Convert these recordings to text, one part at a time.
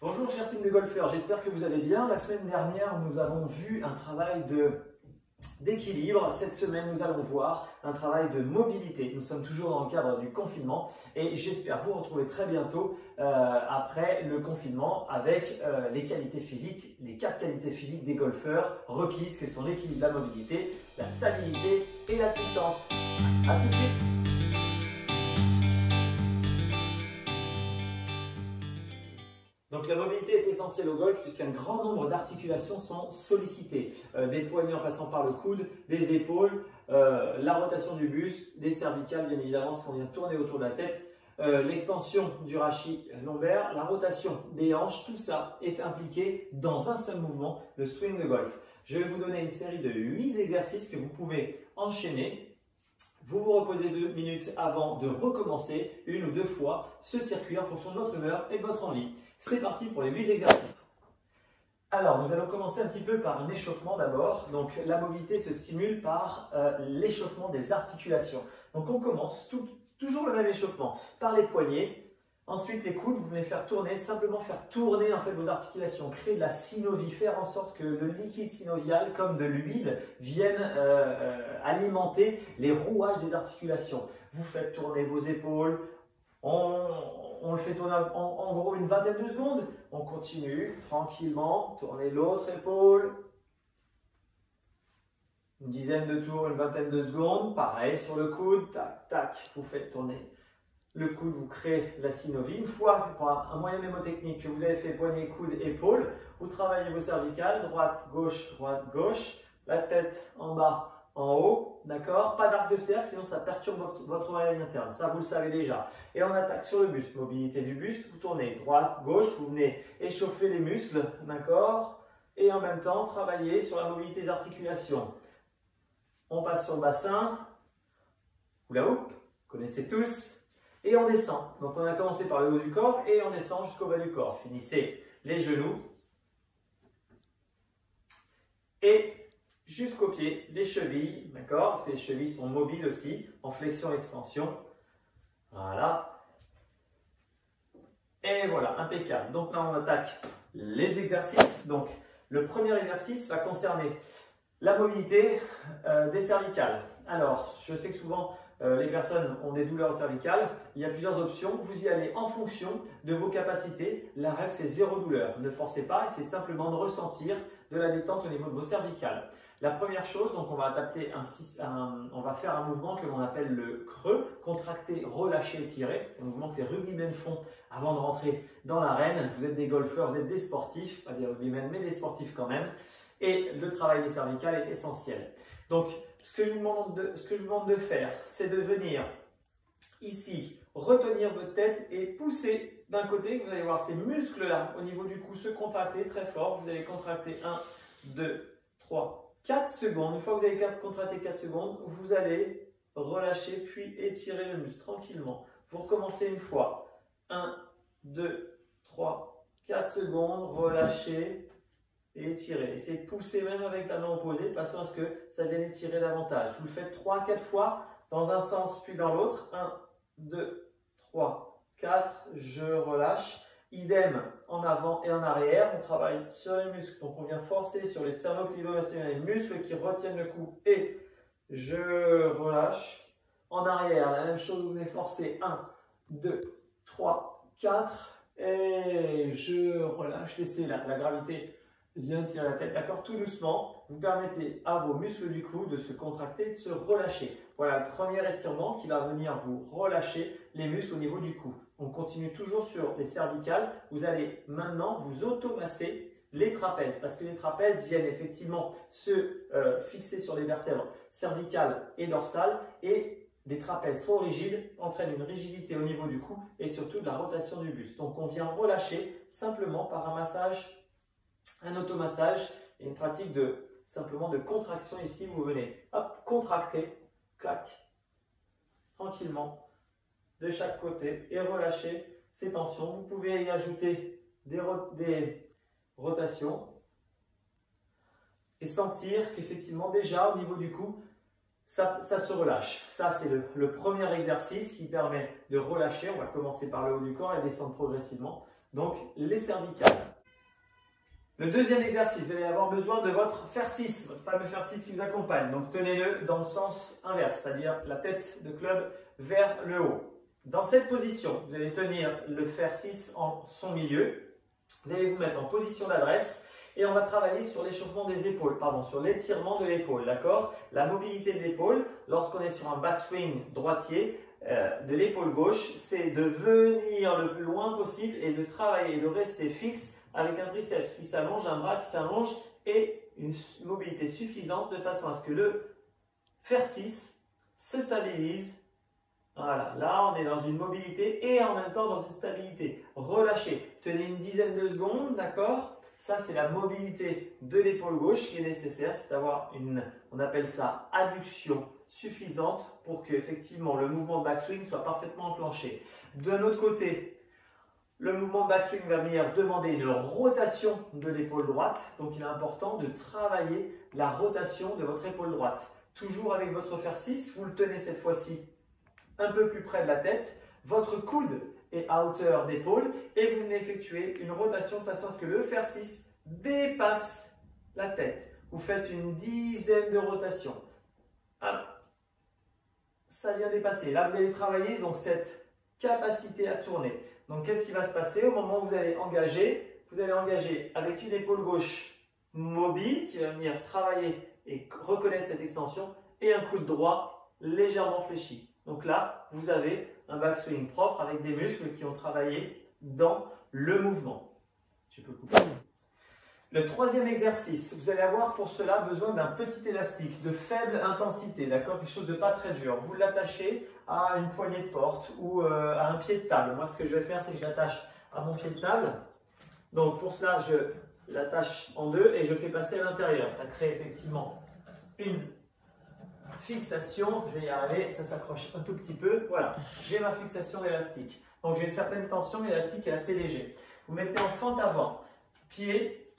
Bonjour chère team de golfeurs, j'espère que vous allez bien. La semaine dernière, nous avons vu un travail d'équilibre. Cette semaine, nous allons voir un travail de mobilité. Nous sommes toujours dans le cadre du confinement et j'espère vous retrouver très bientôt après le confinement avec les qualités physiques, les 4 qualités physiques des golfeurs requises que sont l'équilibre, la mobilité, la stabilité et la puissance. A tout de suite. Donc la mobilité est essentielle au golf puisqu'un grand nombre d'articulations sont sollicitées. Des poignets en passant par le coude, des épaules, la rotation du buste, des cervicales bien évidemment ce qu'on vient tourner autour de la tête, l'extension du rachis lombaire, la rotation des hanches, tout ça est impliqué dans un seul mouvement, le swing de golf. Je vais vous donner une série de 8 exercices que vous pouvez enchaîner. Vous vous reposez 2 minutes avant de recommencer 1 ou 2 fois ce circuit en fonction de votre humeur et de votre envie. C'est parti pour les 8 exercices. Alors, nous allons commencer un petit peu par un échauffement d'abord. Donc, la mobilité se stimule par l'échauffement des articulations. Donc, on commence toujours le même échauffement par les poignets. Ensuite, les coudes, vous venez faire tourner, simplement faire tourner en fait vos articulations, créer de la synovie, faire en sorte que le liquide synovial, comme de l'huile, vienne alimenter les rouages des articulations. Vous faites tourner vos épaules, on le fait tourner en gros une vingtaine de secondes. On continue tranquillement, tournez l'autre épaule. Une dizaine de tours, une vingtaine de secondes. Pareil sur le coude, tac, tac, vous faites tourner. Le coude, vous créez la synovie. Une fois, pour un moyen mémotechnique, que vous avez fait poignet, coude, épaule, vous travaillez vos cervicales, droite, gauche, la tête en bas, en haut, d'accord? Pas d'arc de cercle, sinon ça perturbe votre oreille interne, ça vous le savez déjà. Et on attaque sur le buste, mobilité du buste, vous tournez droite, gauche, vous venez échauffer les muscles, d'accord? Et en même temps, travailler sur la mobilité des articulations. On passe sur le bassin, hula hoop, vous connaissez tous. Et on descend. Donc on a commencé par le haut du corps et on descend jusqu'au bas du corps. Finissez les genoux et jusqu'aux pieds, les chevilles, d'accord? Parce que les chevilles sont mobiles aussi, en flexion-extension. Voilà. Et voilà, impeccable. Donc là on attaque les exercices. Donc le premier exercice va concerner la mobilité des cervicales. Alors, je sais que souvent les personnes ont des douleurs cervicales. Il y a plusieurs options. Vous y allez en fonction de vos capacités. La règle, c'est 0 douleur. Ne forcez pas, c'est simplement de ressentir de la détente au niveau de vos cervicales. La première chose, donc on va adapter on va faire un mouvement que l'on appelle le creux, contracter, relâcher, étirer. Un mouvement que les rugbymen font avant de rentrer dans l'arène. Vous êtes des golfeurs, vous êtes des sportifs, pas des rugbymen, mais des sportifs quand même. Et le travail des cervicales est essentiel. Donc, ce que je vous demande de faire, c'est de venir ici, retenir votre tête et pousser d'un côté. Vous allez voir ces muscles-là au niveau du cou se contracter très fort. Vous allez contracter 1, 2, 3, 4 secondes. Une fois que vous avez contracté 4 secondes, vous allez relâcher puis étirer le muscle tranquillement. Vous recommencez une fois. 1, 2, 3, 4 secondes, relâchez. Et étirer. Essayez de pousser même avec la main opposée de façon à ce que ça vienne étirer davantage. Vous le faites 3-4 fois dans un sens puis dans l'autre. 1, 2, 3, 4. Je relâche. Idem en avant et en arrière. On travaille sur les muscles. Donc on vient forcer sur les sternocleidomastoïdiens, les muscles qui retiennent le cou. Et je relâche. En arrière, la même chose. Vous venez forcer. 1, 2, 3, 4. Et je relâche. Laissez la gravité. Bien tirer la tête, d'accord? Tout doucement, vous permettez à vos muscles du cou de se contracter, de se relâcher. Voilà le premier étirement qui va venir vous relâcher les muscles au niveau du cou. On continue toujours sur les cervicales. Vous allez maintenant vous automasser les trapèzes parce que les trapèzes viennent effectivement se fixer sur les vertèbres cervicales et dorsales et des trapèzes trop rigides entraînent une rigidité au niveau du cou et surtout de la rotation du buste. Donc on vient relâcher simplement par un massage, un automassage et une pratique simplement de contraction. Ici, vous venez hop, contracter, clac, tranquillement, de chaque côté et relâcher ces tensions. Vous pouvez y ajouter des rotations et sentir qu'effectivement, déjà au niveau du cou, ça se relâche. Ça, c'est le premier exercice qui permet de relâcher. On va commencer par le haut du corps et descendre progressivement. donc les cervicales. Le deuxième exercice, vous allez avoir besoin de votre fer 6, votre fameux fer 6 qui vous accompagne. Donc tenez-le dans le sens inverse, c'est-à-dire la tête de club vers le haut. Dans cette position, vous allez tenir le fer 6 en son milieu. Vous allez vous mettre en position d'adresse et on va travailler sur l'échauffement des épaules, sur l'étirement de l'épaule, d'accord? La mobilité de l'épaule, lorsqu'on est sur un backswing droitier, de l'épaule gauche, c'est de venir le plus loin possible et de travailler, de rester fixe avec un triceps qui s'allonge, un bras qui s'allonge et une mobilité suffisante de façon à ce que le fer 6 se stabilise. Voilà, là on est dans une mobilité et en même temps dans une stabilité. Relâchez, tenez une dizaine de secondes, d'accord? Ça c'est la mobilité de l'épaule gauche qui est nécessaire, c'est d'avoir on appelle ça adduction suffisante pour que effectivement le mouvement backswing soit parfaitement enclenché. D'un autre côté, le mouvement backswing va venir demander une rotation de l'épaule droite, donc il est important de travailler la rotation de votre épaule droite. Toujours avec votre fer 6, vous le tenez cette fois-ci un peu plus près de la tête, votre coude est à hauteur d'épaule et vous venez effectuer une rotation de façon à ce que le fer 6 dépasse la tête. Vous faites une dizaine de rotations. Hop. Ça vient dépasser. Là, vous allez travailler donc cette capacité à tourner. Donc, qu'est-ce qui va se passer au moment où vous allez engager? Vous allez engager avec une épaule gauche mobile qui va venir travailler et reconnaître cette extension et un coude droit légèrement fléchi. Donc là, vous avez un backswing propre avec des muscles qui ont travaillé dans le mouvement. Tu peux couper. Le troisième exercice, vous allez avoir pour cela besoin d'un petit élastique de faible intensité, d'accord? Quelque chose de pas très dur. Vous l'attachez à une poignée de porte ou à un pied de table. Moi, ce que je vais faire, c'est que je l'attache à mon pied de table. Donc pour cela, je l'attache en deux et je fais passer à l'intérieur. Ça crée effectivement une fixation. Je vais y arriver, ça s'accroche un tout petit peu. Voilà, j'ai ma fixation d'élastique. Donc j'ai une certaine tension, l'élastique est assez léger. Vous mettez en fente avant, pied,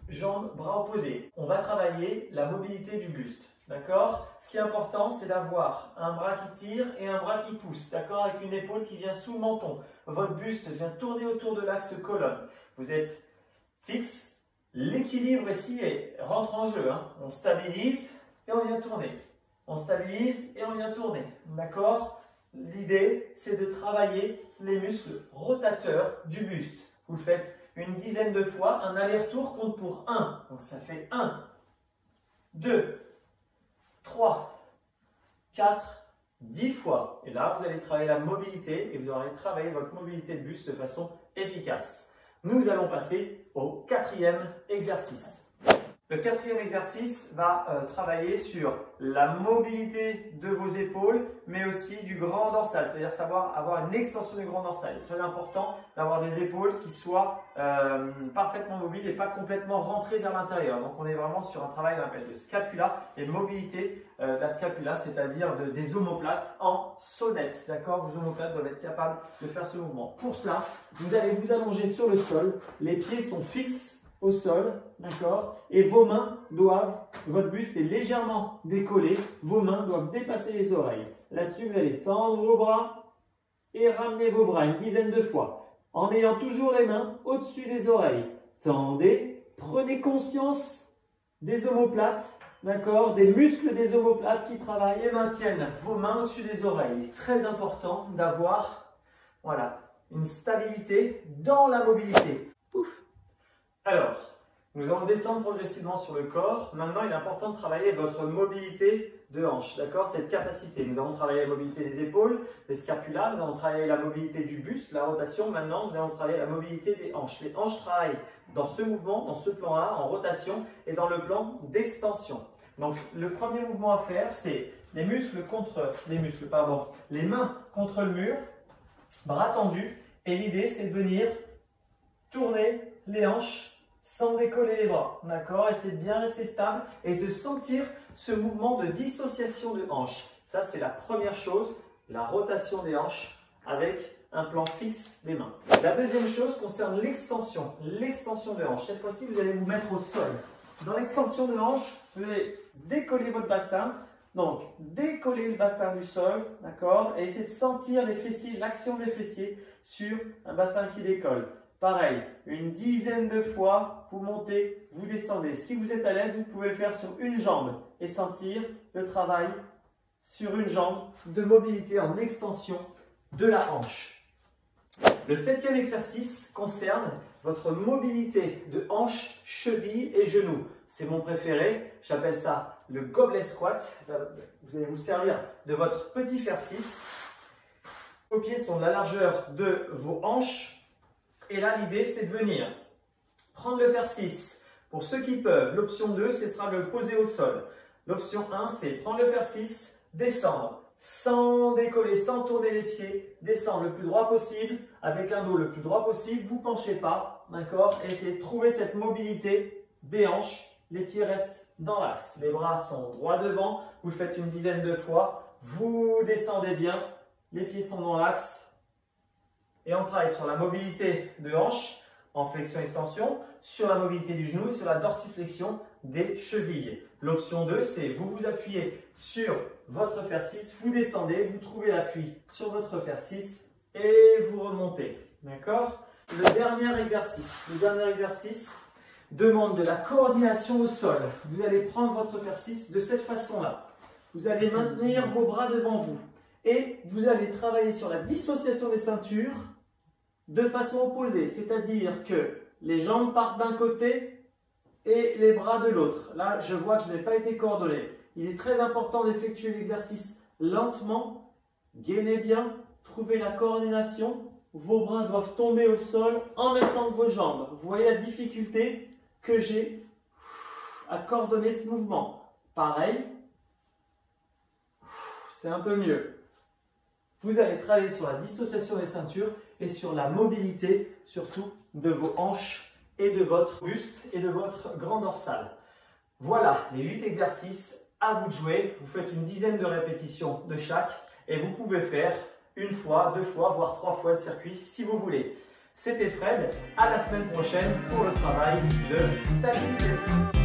jambes, bras opposés. On va travailler la mobilité du buste. D'accord? Ce qui est important, c'est d'avoir un bras qui tire et un bras qui pousse. D'accord? Avec une épaule qui vient sous le menton. Votre buste vient tourner autour de l'axe colonne. Vous êtes fixe. L'équilibre ici rentre en jeu. On stabilise et on vient tourner. On stabilise et on vient tourner. D'accord? L'idée, c'est de travailler les muscles rotateurs du buste. Vous le faites une dizaine de fois. Un aller-retour compte pour 1. Donc ça fait 1, 2, 3, 4, 10 fois. Et là, vous allez travailler la mobilité et vous aurez travaillé votre mobilité de buste de façon efficace. Nous allons passer au quatrième exercice. Le quatrième exercice va travailler sur la mobilité de vos épaules, mais aussi du grand dorsal, c'est-à-dire savoir avoir une extension du grand dorsal. Il est très important d'avoir des épaules qui soient parfaitement mobiles et pas complètement rentrées vers l'intérieur. Donc on est vraiment sur un travail qu'on appelle de scapula et mobilité de la scapula, c'est-à-dire des omoplates en sonnette. D'accord? Vos omoplates doivent être capables de faire ce mouvement. Pour cela, vous allez vous allonger sur le sol, les pieds sont fixes au sol, d'accord? Et vos mains doivent, votre buste est légèrement décollé, vos mains doivent dépasser les oreilles. Là-dessus, vous allez tendre vos bras et ramener vos bras une dizaine de fois, en ayant toujours les mains au-dessus des oreilles. Tendez, prenez conscience des omoplates, d'accord? Des muscles des omoplates qui travaillent et maintiennent vos mains au-dessus des oreilles. Très important d'avoir, voilà, une stabilité dans la mobilité. Ouf. Alors, nous allons descendre progressivement sur le corps. Maintenant, il est important de travailler votre mobilité de hanche, d'accord? Cette capacité. Nous allons travailler la mobilité des épaules, des scapulas, nous allons travailler la mobilité du buste, la rotation. Maintenant, nous allons travailler la mobilité des hanches. Les hanches travaillent dans ce mouvement, dans ce plan-là, en rotation et dans le plan d'extension. Donc, le premier mouvement à faire, c'est les mains contre le mur, bras tendus. Et l'idée, c'est de venir tourner les hanches sans décoller les bras, d'accord? Essayez de bien rester stable et de sentir ce mouvement de dissociation de hanches. Ça, c'est la première chose, la rotation des hanches avec un plan fixe des mains. La deuxième chose concerne l'extension de hanches. Cette fois-ci, vous allez vous mettre au sol. Dans l'extension de hanches, vous allez décoller votre bassin. Donc, décoller le bassin du sol, d'accord? Et essayez de sentir les fessiers, l'action des fessiers sur un bassin qui décolle. Pareil, une dizaine de fois, vous montez, vous descendez. Si vous êtes à l'aise, vous pouvez le faire sur une jambe et sentir le travail sur une jambe de mobilité en extension de la hanche. Le 7e exercice concerne votre mobilité de hanche, cheville et genoux. C'est mon préféré, j'appelle ça le gobelet squat. Vous allez vous servir de votre petit fer 6. Vos pieds sont de la largeur de vos hanches. Et là, l'idée, c'est de venir prendre le fer 6. Pour ceux qui peuvent, l'option 2, ce sera de le poser au sol. L'option 1, c'est prendre le fer 6, descendre, sans décoller, sans tourner les pieds, descendre le plus droit possible, avec un dos le plus droit possible, vous ne penchez pas, d'accord? Et essayez de trouver cette mobilité des hanches, les pieds restent dans l'axe, les bras sont droits devant, vous le faites une dizaine de fois, vous descendez bien, les pieds sont dans l'axe, et on travaille sur la mobilité de hanche en flexion-extension, sur la mobilité du genou et sur la dorsiflexion des chevilles. L'option 2, c'est vous vous appuyez sur votre fer 6, vous descendez, vous trouvez l'appui sur votre fer 6 et vous remontez. D'accord? Le dernier exercice demande de la coordination au sol. Vous allez prendre votre fer 6 de cette façon-là. Vous allez maintenir vos bras devant vous et vous allez travailler sur la dissociation des ceintures de façon opposée, c'est-à-dire que les jambes partent d'un côté et les bras de l'autre. Là, je vois que je n'ai pas été coordonné. Il est très important d'effectuer l'exercice lentement, gainez bien, trouvez la coordination. Vos bras doivent tomber au sol en même temps que vos jambes. Vous voyez la difficulté que j'ai à coordonner ce mouvement. Pareil, c'est un peu mieux. Vous allez travailler sur la dissociation des ceintures et sur la mobilité, surtout de vos hanches et de votre buste et de votre grand dorsal. Voilà les 8 exercices, à vous de jouer. Vous faites une dizaine de répétitions de chaque et vous pouvez faire une fois, 2 fois, voire 3 fois le circuit si vous voulez. C'était Fred, à la semaine prochaine pour le travail de stabilité.